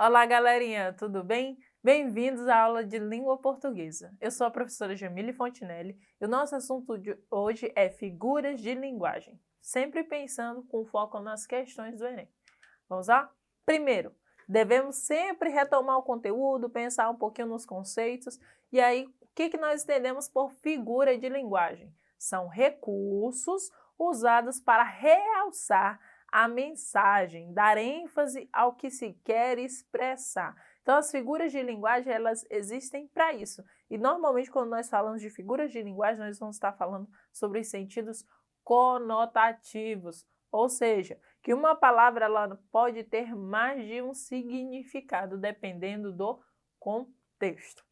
Olá, galerinha, tudo bem? Bem-vindos à aula de língua portuguesa. Eu sou a professora Jamile Fontinelli e o nosso assunto de hoje é figuras de linguagem, sempre pensando com foco nas questões do Enem. Vamos lá? Primeiro, devemos sempre retomar o conteúdo, pensar um pouquinho nos conceitos e aí o que nós entendemos por figura de linguagem? São recursos usados para realçar a mensagem, dar ênfase ao que se quer expressar. Então, as figuras de linguagem, elas existem para isso. E, normalmente, quando nós falamos de figuras de linguagem, nós vamos estar falando sobre os sentidos conotativos, ou seja, que uma palavra ela pode ter mais de um significado, dependendo do contexto.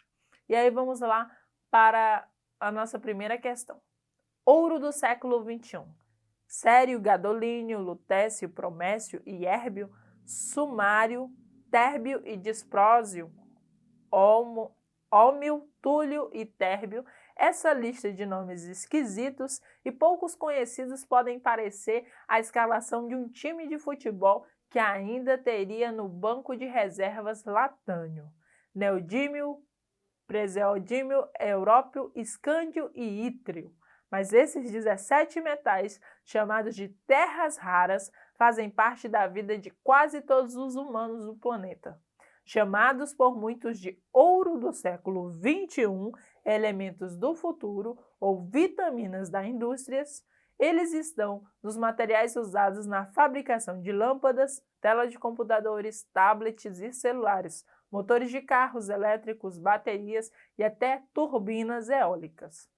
E aí, vamos lá para a nossa primeira questão. Ouro do século XXI. Sério, gadolínio, lutécio, promécio e hérbio, sumário, térbio e disprósio, ómio, túlio e térbio. Essa lista de nomes esquisitos e poucos conhecidos podem parecer a escalação de um time de futebol que ainda teria no banco de reservas latânio, neodímio, preseodímio, európio, escândio e ítrio. Mas esses 17 metais, chamados de terras raras, fazem parte da vida de quase todos os humanos do planeta. Chamados por muitos de ouro do século XXI, elementos do futuro ou vitaminas da indústria, eles estão nos materiais usados na fabricação de lâmpadas, telas de computadores, tablets e celulares, motores de carros elétricos, baterias e até turbinas eólicas.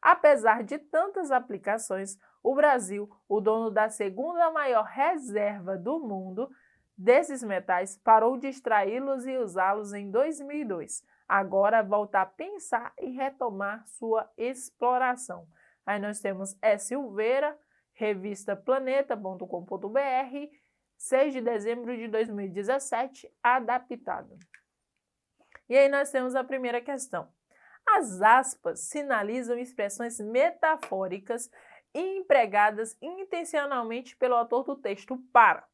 Apesar de tantas aplicações, o Brasil, o dono da segunda maior reserva do mundo desses metais, parou de extraí-los e usá-los em 2002. Agora volta a pensar em retomar sua exploração. Aí nós temos Silveira, revista planeta.com.br, 6 de dezembro de 2017, adaptado. E aí nós temos a primeira questão. As aspas sinalizam expressões metafóricas empregadas intencionalmente pelo autor do texto para.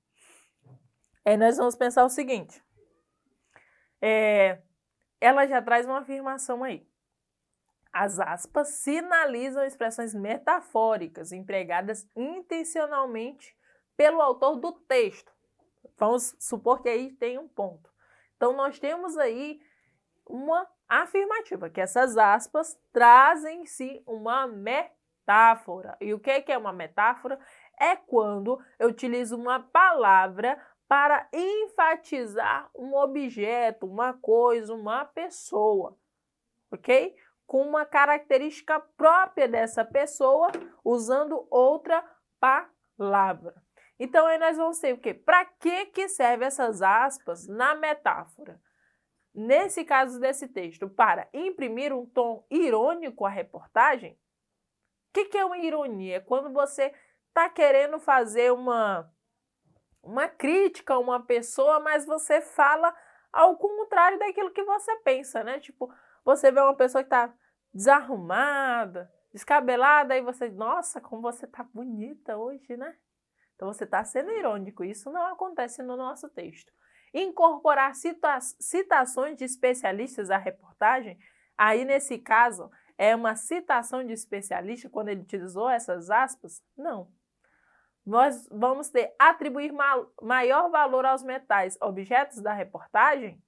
Aí nós vamos pensar o seguinte. Ela já traz uma afirmação aí. As aspas sinalizam expressões metafóricas empregadas intencionalmente pelo autor do texto. Vamos supor que aí tem um ponto. Então, nós temos aí uma afirmativa, que essas aspas trazem em si uma metáfora. E o que é uma metáfora? É quando eu utilizo uma palavra para enfatizar um objeto, uma coisa, uma pessoa, ok? Com uma característica própria dessa pessoa, usando outra palavra. Então, aí nós vamos ter o quê? Para que servem essas aspas na metáfora? Nesse caso desse texto, para imprimir um tom irônico à reportagem. O que é uma ironia? É quando você está querendo fazer uma crítica a uma pessoa, mas você fala ao contrário daquilo que você pensa, né? Tipo, você vê uma pessoa que está desarrumada, descabelada, e você, nossa, como você está bonita hoje, né? Então você está sendo irônico, isso não acontece no nosso texto. Incorporar citações de especialistas à reportagem, aí nesse caso é uma citação de especialista quando ele utilizou essas aspas? Não. Nós vamos atribuir maior valor aos metais, objetos da reportagem,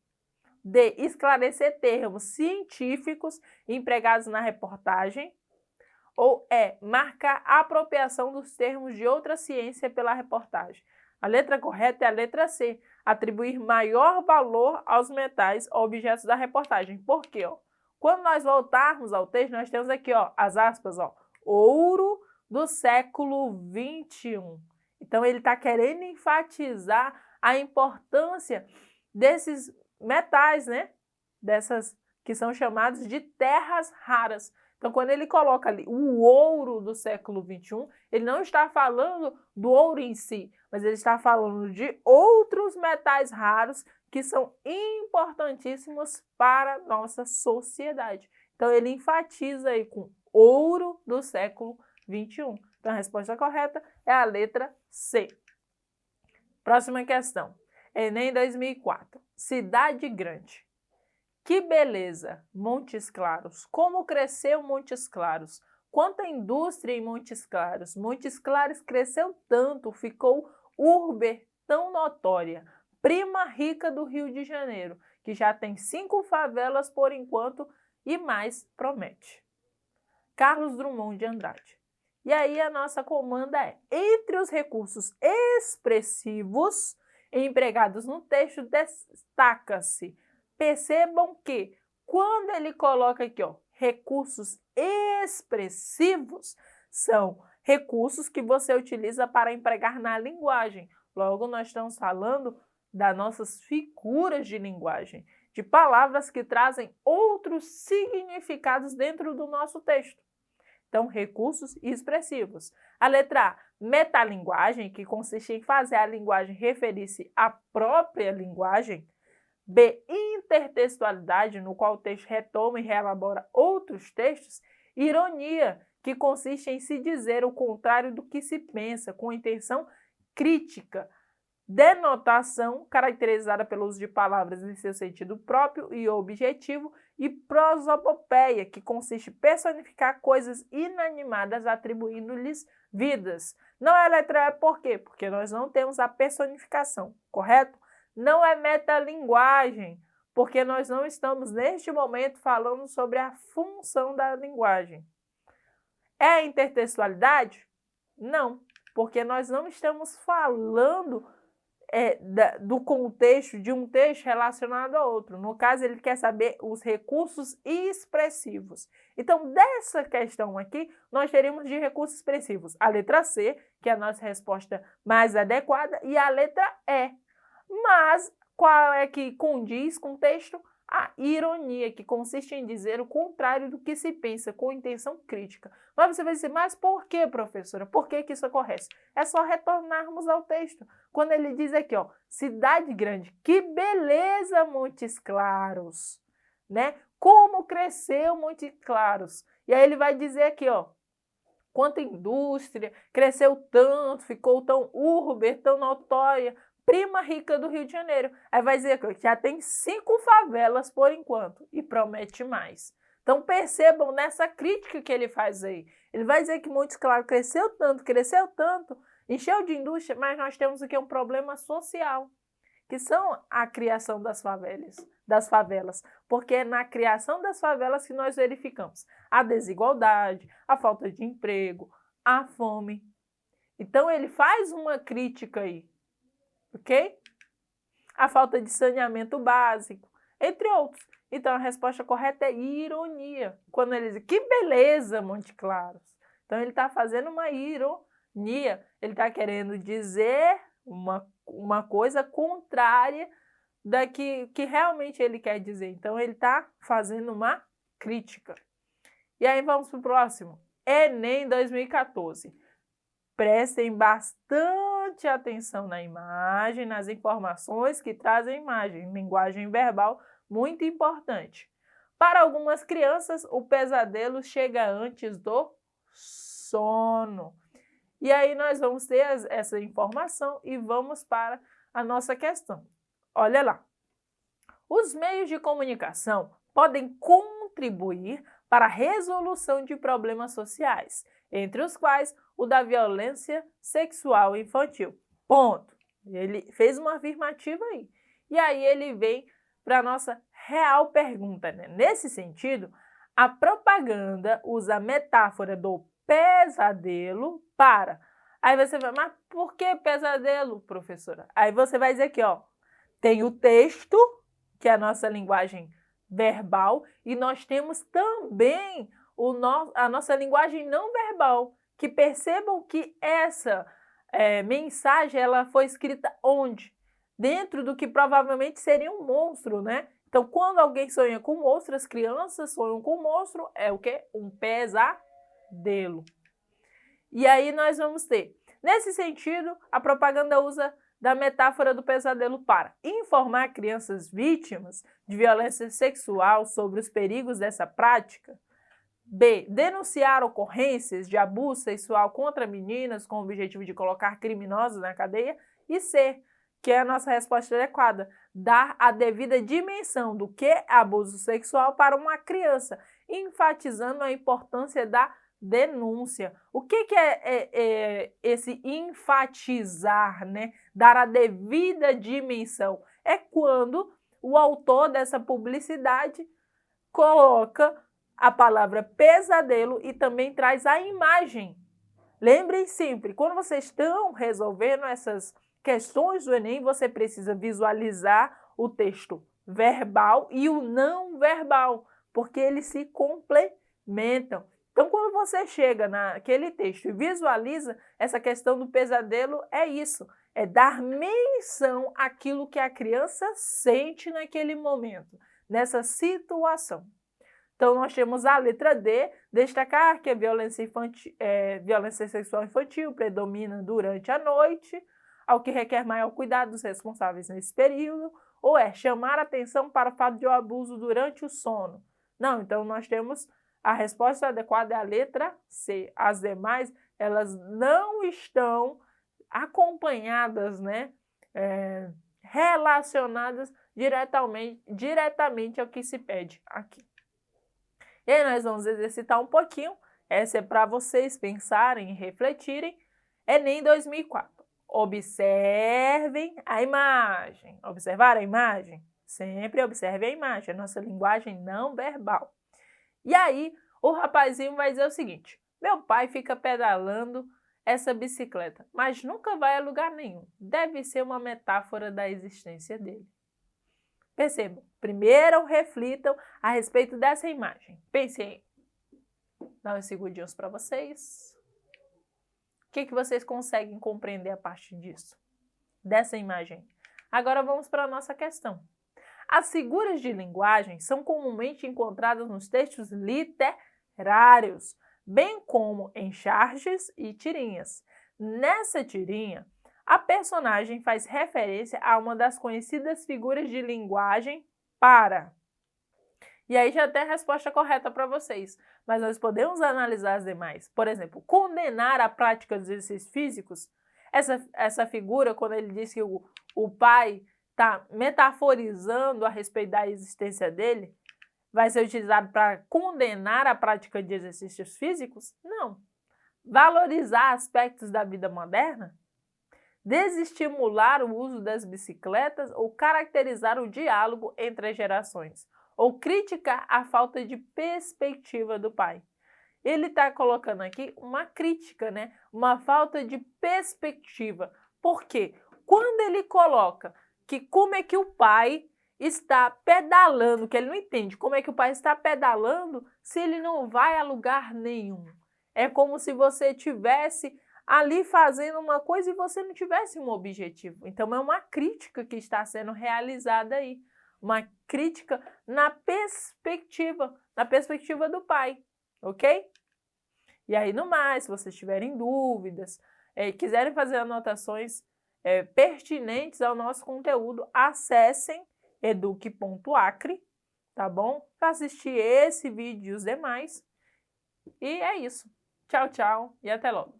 D. Esclarecer termos científicos empregados na reportagem, ou marcar a apropriação dos termos de outra ciência pela reportagem. A letra correta é a letra C, atribuir maior valor aos metais ou objetos da reportagem. Por quê? Quando nós voltarmos ao texto, nós temos aqui as aspas, ouro do século XXI. Então, ele está querendo enfatizar a importância desses metais, né? Dessas que são chamados de terras raras. Então, quando ele coloca ali o ouro do século XXI, ele não está falando do ouro em si, mas ele está falando de outros metais raros que são importantíssimos para a nossa sociedade. Então, ele enfatiza aí com ouro do século XXI. Então, a resposta correta é a letra C. Próxima questão. Enem 2004. Cidade Grande. Que beleza, Montes Claros. Como cresceu Montes Claros? Quanta indústria em Montes Claros. Montes Claros cresceu tanto, ficou urbe tão notória. Prima rica do Rio de Janeiro, que já tem 5 favelas por enquanto e mais promete. Carlos Drummond de Andrade. E aí a nossa comanda é: entre os recursos expressivos empregados no texto, destaca-se. Percebam que quando ele coloca aqui, ó, recursos expressivos, são recursos que você utiliza para empregar na linguagem. Logo, nós estamos falando das nossas figuras de linguagem, de palavras que trazem outros significados dentro do nosso texto. Então, recursos expressivos. A letra A, metalinguagem, que consiste em fazer a linguagem referir-se à própria linguagem. B, intertextualidade, no qual o texto retoma e reelabora outros textos. Ironia, que consiste em se dizer o contrário do que se pensa, com intenção crítica. Denotação, caracterizada pelo uso de palavras em seu sentido próprio e objetivo. E prosopopeia, que consiste em personificar coisas inanimadas, atribuindo-lhes vidas. Não é a letra E, por quê? Porque nós não temos a personificação, correto? Não é metalinguagem, porque nós não estamos, neste momento, falando sobre a função da linguagem. É a intertextualidade? Não, porque nós não estamos falando do contexto de um texto relacionado a outro. No caso, ele quer saber os recursos expressivos. Então, dessa questão aqui, nós teríamos de recursos expressivos a letra C, que é a nossa resposta mais adequada, e a letra E. Mas qual é que condiz com o texto? A ironia, que consiste em dizer o contrário do que se pensa, com intenção crítica. Mas você vai dizer, mas por que, professora? Por que isso acontece? É só retornarmos ao texto. Quando ele diz aqui, ó, cidade grande, que beleza, Montes Claros, né? Como cresceu Montes Claros. E aí ele vai dizer aqui, ó, quanta indústria, cresceu tanto, ficou tão urbe, tão notória, prima rica do Rio de Janeiro. Aí vai dizer que já tem 5 favelas por enquanto e promete mais. Então percebam nessa crítica que ele faz aí. Ele vai dizer que Montes Claros cresceu tanto, encheu de indústria, mas nós temos aqui um problema social, que são a criação das favelas, porque é na criação das favelas que nós verificamos a desigualdade, a falta de emprego, a fome. Então ele faz uma crítica aí, ok? A falta de saneamento básico, entre outros. Então a resposta correta é ironia, quando ele diz que beleza, Montes Claros. Então ele está fazendo uma ironia, ele está querendo dizer uma coisa contrária da que realmente ele quer dizer. Então, ele está fazendo uma crítica. E aí, vamos para o próximo. Enem 2014. Prestem bastante atenção na imagem, nas informações que trazem a imagem. Linguagem verbal, muito importante. Para algumas crianças, o pesadelo chega antes do sono. E aí nós vamos ter essa informação e vamos para a nossa questão. Olha lá. Os meios de comunicação podem contribuir para a resolução de problemas sociais, entre os quais o da violência sexual infantil. Ponto. Ele fez uma afirmativa aí. E aí ele vem para a nossa real pergunta, né? Nesse sentido, a propaganda usa a metáfora do pesadelo para. Aí você vai, mas por que pesadelo, professora? Aí você vai dizer aqui, ó, tem o texto, que é a nossa linguagem verbal, e nós temos também a nossa linguagem não verbal, que percebam que essa mensagem ela foi escrita onde? Dentro do que provavelmente seria um monstro, né? Então, quando alguém sonha com monstro, as crianças sonham com monstro, é o quê? Um pesadelo. E aí nós vamos ter, nesse sentido, a propaganda usa da metáfora do pesadelo para informar crianças vítimas de violência sexual sobre os perigos dessa prática. B. Denunciar ocorrências de abuso sexual contra meninas com o objetivo de colocar criminosos na cadeia. E C. que é a nossa resposta adequada. Dar a devida dimensão do que é abuso sexual para uma criança, enfatizando a importância da denúncia. O que é esse enfatizar, né? Dar a devida dimensão? É quando o autor dessa publicidade coloca a palavra pesadelo e também traz a imagem. Lembrem sempre, quando vocês estão resolvendo essas questões do Enem, você precisa visualizar o texto verbal e o não verbal, porque eles se complementam. Então, quando você chega naquele texto e visualiza, essa questão do pesadelo é isso, é dar menção àquilo que a criança sente naquele momento, nessa situação. Então, nós temos a letra D, destacar que a violência sexual infantil predomina durante a noite, ao que requer maior cuidado dos responsáveis nesse período, ou chamar atenção para o fato de abuso durante o sono. Não, então nós temos a resposta adequada é a letra C. As demais, elas não estão acompanhadas, né, relacionadas diretamente ao que se pede aqui. E aí nós vamos exercitar um pouquinho, essa é para vocês pensarem e refletirem, Enem 2004. Observem a imagem. Observaram a imagem? Sempre observe a imagem, a nossa linguagem não verbal. E aí o rapazinho vai dizer o seguinte, meu pai fica pedalando essa bicicleta, mas nunca vai a lugar nenhum. Deve ser uma metáfora da existência dele. Percebam, primeiro reflitam a respeito dessa imagem. Pensem, dá uns segundinhos para vocês. O que vocês conseguem compreender a partir disso? Dessa imagem. Agora vamos para a nossa questão. As figuras de linguagem são comumente encontradas nos textos literários, bem como em charges e tirinhas. Nessa tirinha, a personagem faz referência a uma das conhecidas figuras de linguagem para. E aí já tem a resposta correta para vocês, mas nós podemos analisar as demais. Por exemplo, condenar a prática dos exercícios físicos. Essa figura, quando ele diz que o pai está metaforizando a respeito da existência dele, vai ser utilizado para condenar a prática de exercícios físicos? Não. Valorizar aspectos da vida moderna? Desestimular o uso das bicicletas ou caracterizar o diálogo entre as gerações, ou criticar a falta de perspectiva do pai. Ele está colocando aqui uma crítica, né? Uma falta de perspectiva. Por quê? Quando ele coloca que como é que o pai está pedalando, que ele não entende como é que o pai está pedalando se ele não vai a lugar nenhum. É como se você tivesse ali fazendo uma coisa e você não tivesse um objetivo. Então, é uma crítica que está sendo realizada aí. Uma crítica na perspectiva do pai, ok? E aí, no mais, se vocês tiverem dúvidas, quiserem fazer anotações pertinentes ao nosso conteúdo, acessem eduque.acre, tá bom? Para assistir esse vídeo e os demais. E é isso. Tchau, tchau e até logo.